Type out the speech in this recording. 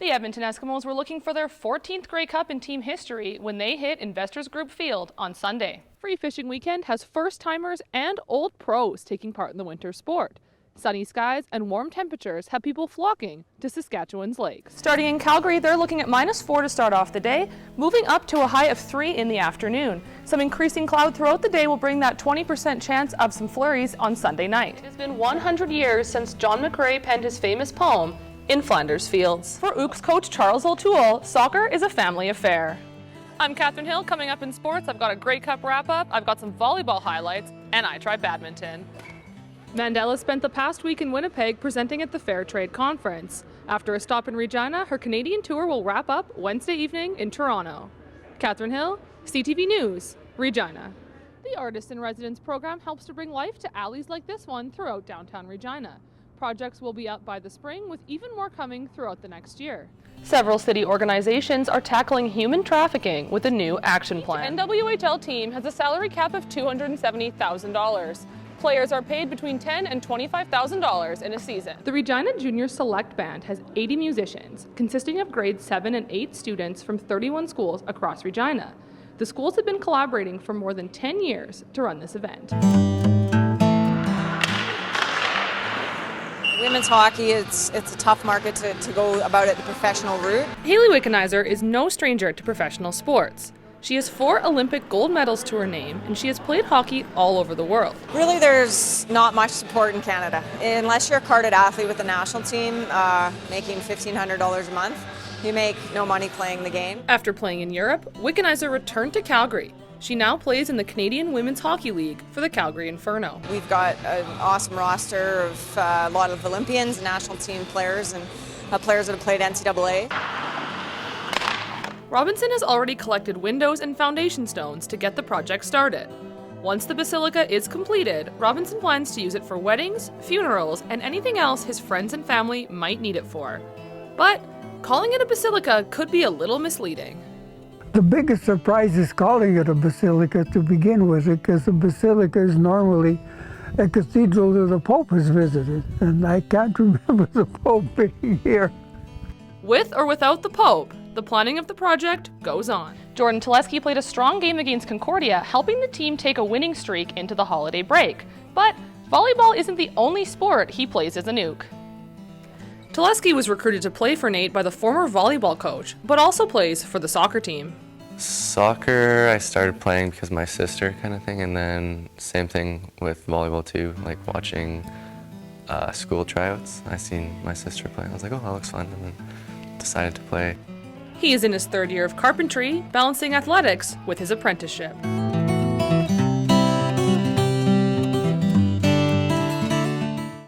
The Edmonton Eskimos were looking for their 14th Grey Cup in team history when they hit Investors Group Field on Sunday. Free Fishing Weekend has first-timers and old pros taking part in the winter sport. Sunny skies and warm temperatures have people flocking to Saskatchewan's lakes. Starting in Calgary, they're looking at -4 to start off the day, moving up to a high of 3 in the afternoon. Some increasing cloud throughout the day will bring that 20% chance of some flurries on Sunday night. It has been 100 years since John McCrae penned his famous poem, In Flanders Fields. For Ooks coach Charles O'Toole, soccer is a family affair. I'm Katherine Hill. Coming up in sports, I've got a Grey Cup wrap-up, I've got some volleyball highlights, and I try badminton. Mandela spent the past week in Winnipeg presenting at the Fair Trade Conference. After a stop in Regina, her Canadian tour will wrap up Wednesday evening in Toronto. Katherine Hill, CTV News, Regina. The Artists in Residence program helps to bring life to alleys like this one throughout downtown Regina. Projects will be up by the spring, with even more coming throughout the next year. Several city organizations are tackling human trafficking with a new action plan. The NWHL team has a salary cap of $270,000. Players are paid between $10,000 and $25,000 in a season. The Regina Junior Select Band has 80 musicians, consisting of grades 7 and 8 students from 31 schools across Regina. The schools have been collaborating for more than 10 years to run this event. Women's hockey, it's a tough market to go about it the professional route. Hayley Wickenheiser is no stranger to professional sports. She has 4 Olympic gold medals to her name, and she has played hockey all over the world. Really, there's not much support in Canada. Unless you're a carded athlete with the national team, making $1,500 a month, you make no money playing the game. After playing in Europe, Wickenheiser returned to Calgary. She now plays in the Canadian Women's Hockey League for the Calgary Inferno. We've got an awesome roster of a lot of Olympians, national team players, and players that have played NCAA. Robinson has already collected windows and foundation stones to get the project started. Once the basilica is completed, Robinson plans to use it for weddings, funerals, and anything else his friends and family might need it for. But calling it a basilica could be a little misleading. The biggest surprise is calling it a basilica to begin with, because a basilica is normally a cathedral that the Pope has visited, and I can't remember the Pope being here. With or without the Pope, the planning of the project goes on. Jordan Teleski played a strong game against Concordia, helping the team take a winning streak into the holiday break. But volleyball isn't the only sport he plays as a Nuke. Teleski was recruited to play for Nate by the former volleyball coach, but also plays for the soccer team. Soccer, I started playing because my sister kind of thing, and then same thing with volleyball too, like watching school tryouts. I seen my sister play, I was like, oh, that looks fun, and then decided to play. He is in his 3rd year of carpentry, balancing athletics with his apprenticeship.